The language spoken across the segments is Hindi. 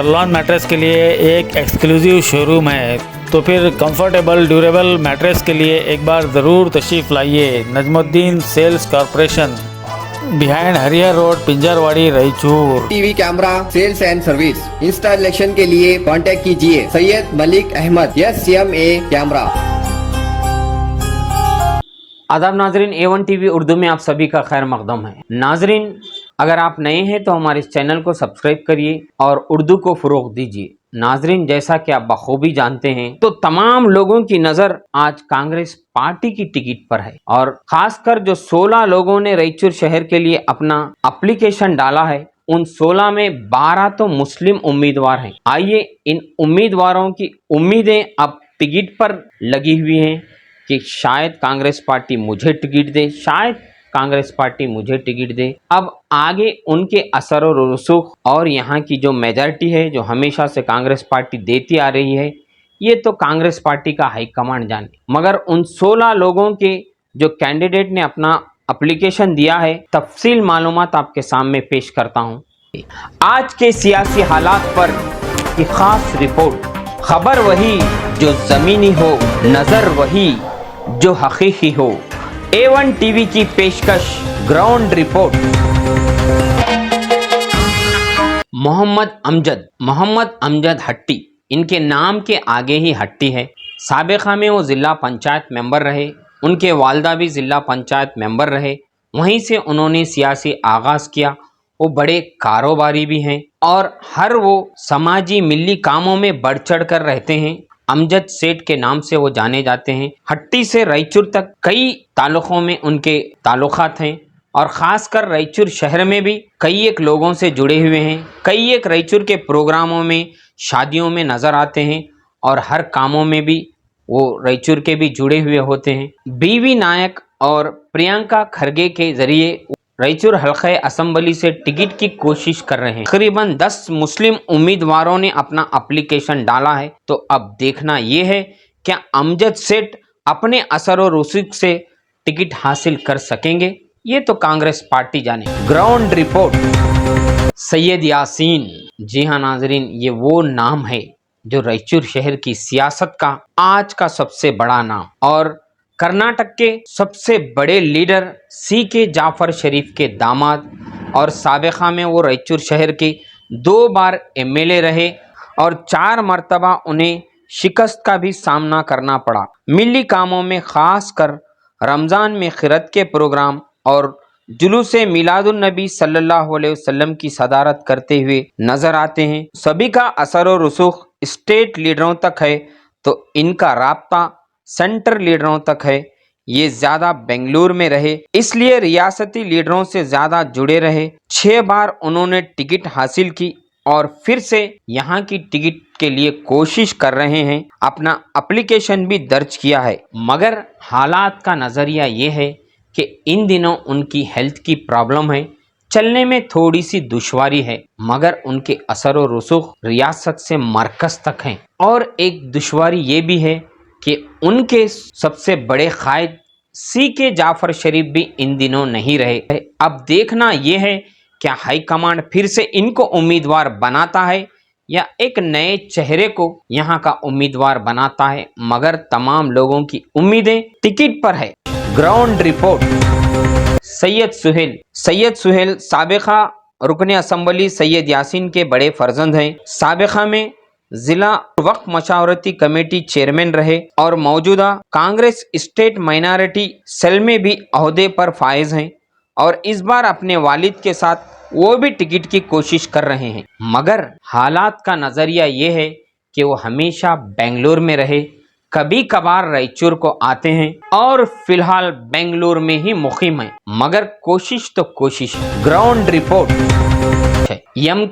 लॉन मैट्रेस के लिए एक एक्सक्लूसिव शोरूम है, तो फिर कंफर्टेबल ड्यूरेबल मैट्रेस के लिए एक बार ज़रूर तशरीफ़ लाइए। Najmuddin sales corporation, behind Harihar road, Pinjarwadi, Raichur. TV camera sales and service installation के लिए कांटेक्ट कीजिए सैयद मलिक अहमद SMA कैमरा। आदाब नाजरीन, A1 टीवी उर्दू में आप सभी का खैर मकदम है। नाजरीन, अगर आप नए हैं तो हमारे इस चैनल को सब्सक्राइब करिए और उर्दू को फ़रोग़ दीजिए। नाजरीन, जैसा कि आप बखूबी जानते हैं तो तमाम लोगों की नज़र आज कांग्रेस पार्टी की टिकट पर है और ख़ासकर जो 16 लोगों ने रायचूर शहर के लिए अपना एप्लीकेशन डाला है, उन 16 में 12 तो मुस्लिम उम्मीदवार हैं। आइए इन उम्मीदवारों की उम्मीदें अब टिकट पर लगी हुई हैं कि शायद कांग्रेस पार्टी मुझे टिकट दे, शायद कांग्रेस पार्टी मुझे टिकट दे। अब आगे उनके असर और रसूख और यहाँ की जो मेजॉरिटी है, जो हमेशा से कांग्रेस पार्टी देती आ रही है, ये तो कांग्रेस पार्टी का हाईकमांड जाने। मगर उन 16 लोगों के जो कैंडिडेट ने अपना एप्लीकेशन दिया है, तफसील मालूमात आपके सामने पेश करता हूँ। आज के सियासी हालात पर की खास रिपोर्ट, खबर वही जो ज़मीनी हो, नज़र वही जो हकीकी हो। A1 टीवी की पेशकश ग्राउंड रिपोर्ट। मोहम्मद अमजद हट्टी, इनके नाम के आगे ही हट्टी है। साबिक़ा में वो ज़िला पंचायत मेंबर रहे, उनके वालदा भी ज़िला पंचायत मेंबर रहे। वहीं से उन्होंने सियासी आगाज़ किया। वो बड़े कारोबारी भी हैं और हर वो समाजी मिली कामों में बढ़ चढ़ कर रहते हैं। अमजद सेठ के नाम से वो जाने जाते हैं। हट्टी से रायचूर तक कई ताल्लुक़ों में उनके ताल्लुक़ात हैं और ख़ासकर रायचूर शहर में भी कई एक लोगों से जुड़े हुए हैं। कई एक रायचूर के प्रोग्रामों में, शादियों में नज़र आते हैं और हर कामों में भी वो रायचूर के भी जुड़े हुए होते हैं। बीवी नायक और प्रियंका खरगे के ज़रिए रायचूर हल्क़े असम्बली से टिकट की कोशिश कर रहे हैं। तकरीबन 10 मुस्लिम उम्मीदवारों ने अपना एप्लीकेशन डाला है। तो अब देखना ये है क्या अमजद सेठ अपने असर और रसूख से टिकट हासिल कर सकेंगे, ये तो कांग्रेस पार्टी जाने। Ground report. सैयद यासीन, जी हाँ नाजरीन, ये वो नाम है जो रायचूर शहर की सियासत का आज का सबसे बड़ा नाम और कर्नाटक के सबसे बड़े लीडर CK जाफर शरीफ के दामाद और साबिक़ा में वो रायचूर शहर के 2 बार MLA रहे और 4 मरतबा उन्हें शिकस्त का भी सामना करना पड़ा। मिली कामों में ख़ास कर रमज़ान में खिरत के प्रोग्राम और जुलूसे मिलादुन नबी सल्लल्लाहु अलैहि वसल्लम की सदारत करते हुए नज़र आते हैं। सभी का असर और रसूख स्टेट लीडरों तक है तो इनका राब्ता सेंटर लीडरों तक है। ये ज़्यादा बेंगलुरु में रहे, इसलिए रियासती लीडरों से ज़्यादा जुड़े रहे। 6 बार उन्होंने टिकट हासिल की और फिर से यहाँ की टिकट के लिए कोशिश कर रहे हैं। अपना एप्लीकेशन भी दर्ज किया है। मगर हालात का नज़रिया ये है कि इन दिनों उनकी हेल्थ की प्रॉब्लम है, चलने में थोड़ी सी दुश्वारी है, मगर उनके असर और रसूख रियासत से मरकज़ तक हैं। और एक दुश्वारी ये भी है कि उनके सबसे बड़े कायद CK जाफर शरीफ भी इन दिनों नहीं रहे। अब देखना यह है क्या हाईकमांड फिर से इनको उम्मीदवार बनाता है या एक नए चेहरे को यहाँ का उम्मीदवार बनाता है। मगर तमाम लोगों की उम्मीदें टिकट पर है। Ground report. सैयद सुहेल साबिक़ा रुकने असम्बली सैयद यासीन के बड़े फर्जंद हैं। साबिक़ा में जिला वक्फ मशावरती कमेटी चेयरमैन रहे और मौजूदा कांग्रेस स्टेट माइनॉरिटी सेल में भी अहदे पर फाइज हैं और इस बार अपने वालिद के साथ वो भी टिकट की कोशिश कर रहे हैं। मगर हालात का नज़रिया ये है कि वो हमेशा बेंगलुरु में रहे, कभी कभार रायचूर को आते हैं और फिलहाल बेंगलुरु में ही मुक़ीम है। मगर कोशिश तो कोशिश। Ground report. एम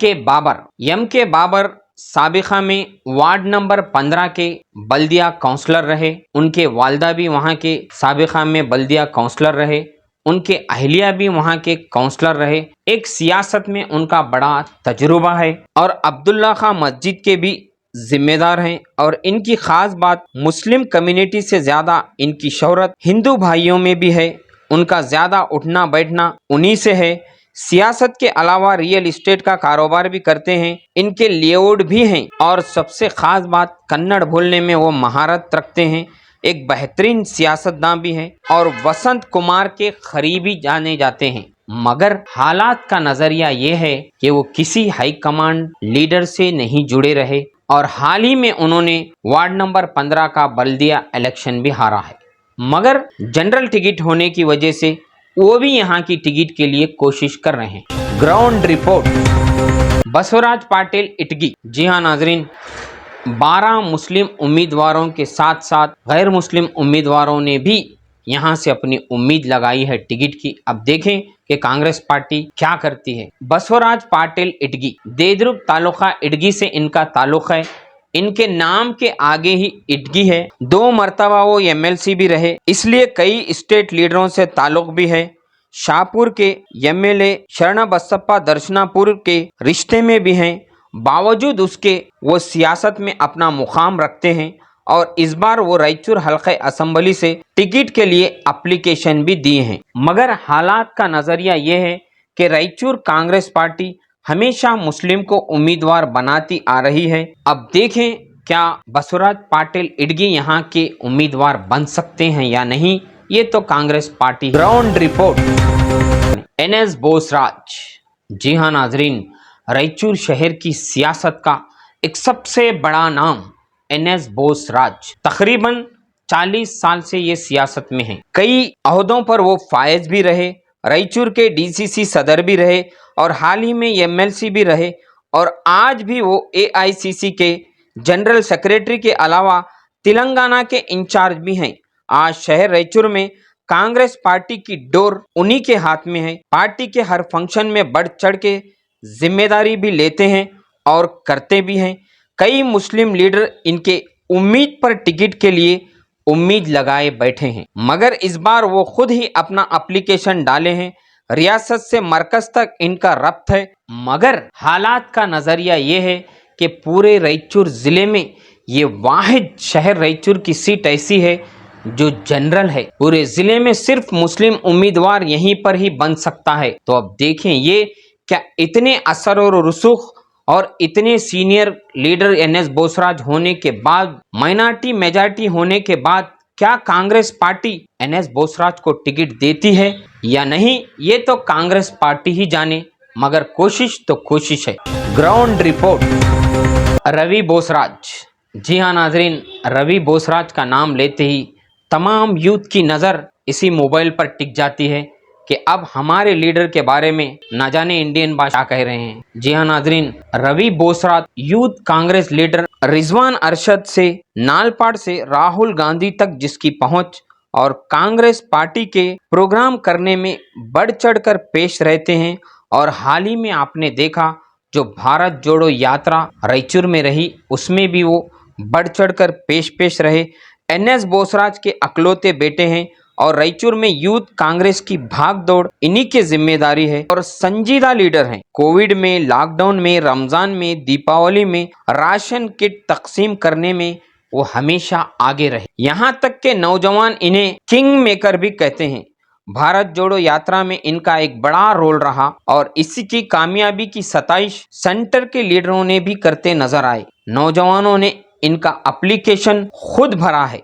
के बाबर साबिक़ा में वार्ड नंबर 15 के बल्दिया काउंसलर रहे। उनके वालदा भी वहाँ के साबिक़ा में बल्दिया काउंसलर रहे। उनके अहलिया भी वहाँ के काउंसलर रहे। एक सियासत में उनका बड़ा तजुर्बा है और अब्दुल्ला खां मस्जिद के भी जिम्मेदार हैं। और इनकी ख़ास बात, मुस्लिम कम्युनिटी से ज़्यादा इनकी शोहरत हिंदू भाइयों में भी है। उनका ज़्यादा उठना बैठना उन्हीं से है। सियासत के अलावा रियल इस्टेट का कारोबार भी करते हैं, इनके लेआउट भी हैं और सबसे खास बात कन्नड़ बोलने में वो महारत रखते हैं। एक बेहतरीन सियासतदान भी हैं और वसंत कुमार के करीबी जाने जाते हैं। मगर हालात का नजरिया ये है कि वो किसी हाई कमांड लीडर से नहीं जुड़े रहे और हाल ही में उन्होंने वार्ड नंबर 15 का बल्दिया इलेक्शन भी हारा है। मगर जनरल टिकट होने की वजह से वो भी यहाँ की टिकट के लिए कोशिश कर रहे हैं। Ground report Basavaraj Patil Itagi. जी हाँ नाजरीन, 12 मुस्लिम उम्मीदवारों के साथ साथ गैर मुस्लिम उम्मीदवारों ने भी यहाँ से अपनी उम्मीद लगाई है टिकट की। अब देखें कि कांग्रेस पार्टी क्या करती है। बसवराज पाटिल इटगी, देदरुप तालुका इटगी से इनका ताल्लुक है। इनके नाम के आगे ही इटगी है। 2 मरतबा वो एमएलसी भी रहे, इसलिए कई स्टेट लीडरों से ताल्लुक भी है। शाहपुर के एमएलए शरण बसप्पा दर्शनापुर के रिश्ते में भी हैं। बावजूद उसके वो सियासत में अपना मुकाम रखते हैं और इस बार वो रायचूर हल्के असेंबली से टिकट के लिए एप्लीकेशन भी दिए हैं। मगर हालात का नजरिया ये है कि रायचूर कांग्रेस पार्टी हमेशा मुस्लिम को उम्मीदवार बनाती आ रही है। अब देखें क्या बसवराज पाटिल इटगी यहाँ के उम्मीदवार बन सकते हैं या नहीं, ये तो Congress party. Ground report NS Bosaraj. जी हाँ नाजरीन, रायचूर शहर की सियासत का एक सबसे बड़ा नाम एनएस बोसराज। तकरीबन 40 साल से ये सियासत में हैं। कई अहदों पर वो फायज भी रहे, रायचूर के डीसीसी सदर भी रहे और हाल ही में एमएलसी भी रहे और आज भी वो एआईसीसी के जनरल सेक्रेटरी के अलावा तेलंगाना के इंचार्ज भी हैं। आज शहर रायचूर में कांग्रेस पार्टी की डोर उन्हीं के हाथ में है। पार्टी के हर फंक्शन में बढ़ चढ़ के जिम्मेदारी भी लेते हैं और करते भी हैं। कई मुस्लिम लीडर इनके उम्मीद पर टिकट के लिए उम्मीद लगाए बैठे हैं, मगर इस बार वो खुद ही अपना एप्लीकेशन डाले हैं। रियासत से मरकज तक इनका रब्त है। मगर हालात का नजरिया ये है कि पूरे रायचूर जिले में ये वाहिद शहर रायचूर की सीट ऐसी है जो जनरल है। पूरे जिले में सिर्फ मुस्लिम उम्मीदवार यहीं पर ही बन सकता है। तो अब देखें ये क्या इतने असर और रसूख और इतने सीनियर लीडर एनएस बोसराज होने के बाद, माइनॉरिटी मेजॉरिटी होने के बाद, क्या कांग्रेस पार्टी एनएस बोसराज को टिकट देती है या नहीं, ये तो कांग्रेस पार्टी ही जाने। मगर कोशिश तो कोशिश है। Ground report Ravi Bosaraj. जी हाँ नाजरीन, रवि बोसराज का नाम लेते ही तमाम यूथ की नज़र इसी मोबाइल पर टिक जाती है कि अब हमारे लीडर के बारे में ना जाने इंडियन भाषा कह रहे हैं। जी हाँ नाजरीन, रवि बोसराज यूथ कांग्रेस लीडर रिजवान अरशद से नालपाड़ से राहुल गांधी तक जिसकी पहुंच और कांग्रेस पार्टी के प्रोग्राम करने में बढ़ चढ़कर पेश रहते हैं। और हाल ही में आपने देखा जो भारत जोड़ो यात्रा रायचूर में रही, उसमें भी वो बढ़ चढ़कर पेश रहे। एनएस बोसराज के अकलौते बेटे हैं और रायचूर में यूथ कांग्रेस की भागदौड़ इन्हीं की जिम्मेदारी है और संजीदा लीडर हैं। कोविड में, लॉकडाउन में, रमजान में, दीपावली में राशन किट तकसीम करने में वो हमेशा आगे रहे। यहाँ तक के नौजवान इन्हें किंग मेकर भी कहते हैं। भारत जोड़ो यात्रा में इनका एक बड़ा रोल रहा और इसी की कामयाबी की सताइश सेंटर के लीडरों ने भी करते नजर आए। नौजवानों ने इनका एप्लीकेशन खुद भरा है,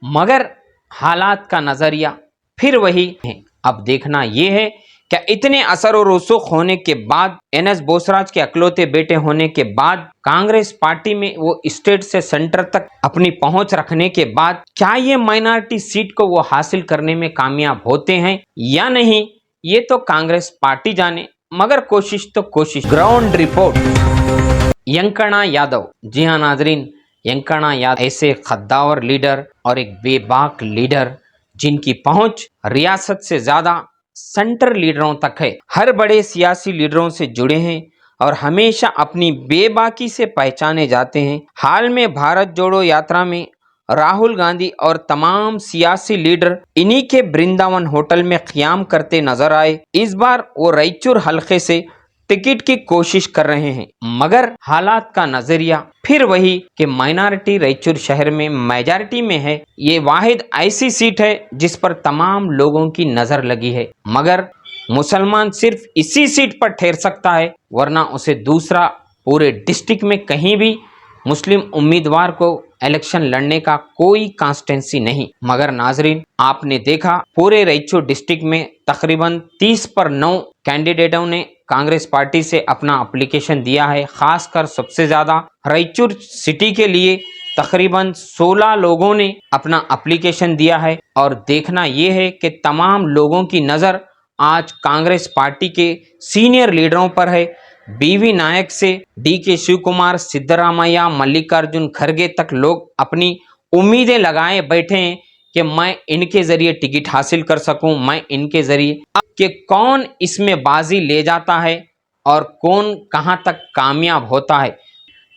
मगर हालात का नजरिया फिर वही है। अब देखना यह है क्या इतने असर और रसूख होने के बाद, एनएस बोसराज के अकलौते बेटे होने के बाद, कांग्रेस पार्टी में वो स्टेट से सेंटर तक अपनी पहुंच रखने के बाद, क्या ये माइनॉरिटी सीट को वो हासिल करने में कामयाब होते हैं या नहीं, ये तो कांग्रेस पार्टी जाने। मगर कोशिश तो कोशिश। Ground report Yankanna Yadav. जी हाँ नाजरीन, यंकणा यादव ऐसे खद्दावर लीडर और एक बेबाक लीडर जिनकी पहुंच रियासत से ज्यादा सेंटर लीडरों तक है। हर बड़े सियासी लीडरों से जुड़े हैं और हमेशा अपनी बेबाकी से पहचाने जाते हैं। हाल में भारत जोड़ो यात्रा में राहुल गांधी और तमाम सियासी लीडर इन्हीं के वृंदावन होटल में क़याम करते नजर आए। इस बार वो रायचूर हल्के से टिकट की कोशिश कर रहे हैं, मगर हालात का नजरिया फिर वही कि माइनॉरिटी रायचूर शहर में मेजॉरिटी में है। ये वाहिद ऐसी सीट है जिस पर तमाम लोगों की नजर लगी है, मगर मुसलमान सिर्फ इसी सीट पर ठहर सकता है, वरना उसे दूसरा पूरे डिस्ट्रिक्ट में कहीं भी मुस्लिम उम्मीदवार को इलेक्शन लड़ने का कोई कॉन्स्टेंसी नहीं। मगर नाजरीन, आपने देखा पूरे रायचूर डिस्ट्रिक्ट में तकरीबन 30 पर 9 कैंडिडेटों ने कांग्रेस पार्टी से अपना एप्लीकेशन दिया है। खासकर सबसे ज़्यादा रायचूर सिटी के लिए तकरीबन 16 लोगों ने अपना एप्लीकेशन दिया है। और देखना यह है कि तमाम लोगों की नज़र आज कांग्रेस पार्टी के सीनियर लीडरों पर है। बीवी नायक से DK शिव कुमार, सिद्धरामैया, मल्लिकार्जुन खड़गे तक लोग अपनी उम्मीदें लगाए बैठे हैं कि मैं इनके ज़रिए टिकट हासिल कर सकूं, मैं इनके ज़रिए, कि कौन इसमें बाजी ले जाता है और कौन कहां तक कामयाब होता है।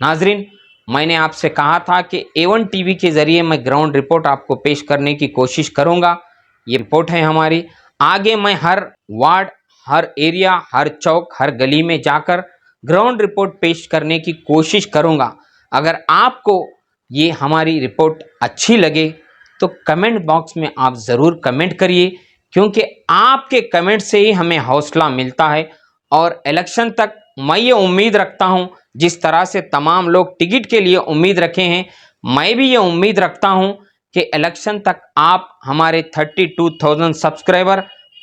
नाजरीन, मैंने आपसे कहा था कि A1 TV के ज़रिए मैं ग्राउंड रिपोर्ट आपको पेश करने की कोशिश करूंगा। ये रिपोर्ट है हमारी। आगे मैं हर वार्ड, हर एरिया, हर चौक, हर गली में जाकर ग्राउंड रिपोर्ट पेश करने की कोशिश करूंगा। अगर आपको ये हमारी रिपोर्ट अच्छी लगे तो कमेंट बॉक्स में आप ज़रूर कमेंट करिए, क्योंकि आपके कमेंट से ही हमें हौसला मिलता है। और इलेक्शन तक मैं ये उम्मीद रखता हूँ, जिस तरह से तमाम लोग टिकट के लिए उम्मीद रखे हैं, मैं भी ये उम्मीद रखता हूँ कि इलेक्शन तक आप हमारे 32,000 सब्सक्राइबर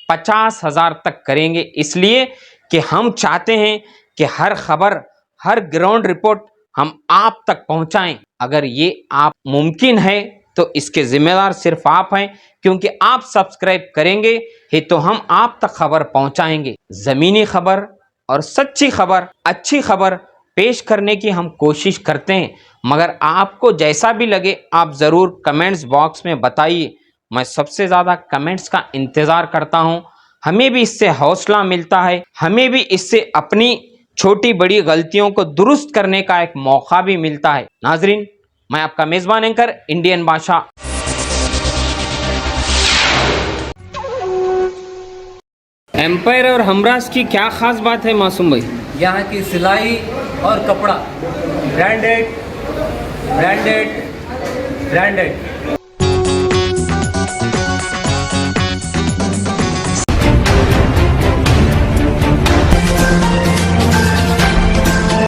50,000 तक करेंगे। इसलिए कि हम चाहते हैं कि हर खबर, हर ग्राउंड रिपोर्ट हम आप तक पहुंचाएं। अगर ये आप मुमकिन है तो इसके जिम्मेदार सिर्फ आप हैं, क्योंकि आप सब्सक्राइब करेंगे ही तो हम आप तक खबर पहुंचाएंगे। ज़मीनी खबर और सच्ची खबर, अच्छी खबर पेश करने की हम कोशिश करते हैं। मगर आपको जैसा भी लगे आप ज़रूर कमेंट्स बॉक्स में बताइए। मैं सबसे ज़्यादा कमेंट्स का इंतज़ार करता हूं। हमें भी इससे हौसला मिलता है, हमें भी इससे अपनी छोटी बड़ी गलतियों को दुरुस्त करने का एक मौका भी मिलता है। नाजरीन, मैं आपका मेज़बान एंकर इंडियन बादशाह। एम्पायर और हमराज की क्या खास बात है मासूम भाई? यहाँ की सिलाई और कपड़ा ब्रांडेड ब्रांडेड ब्रांडेड।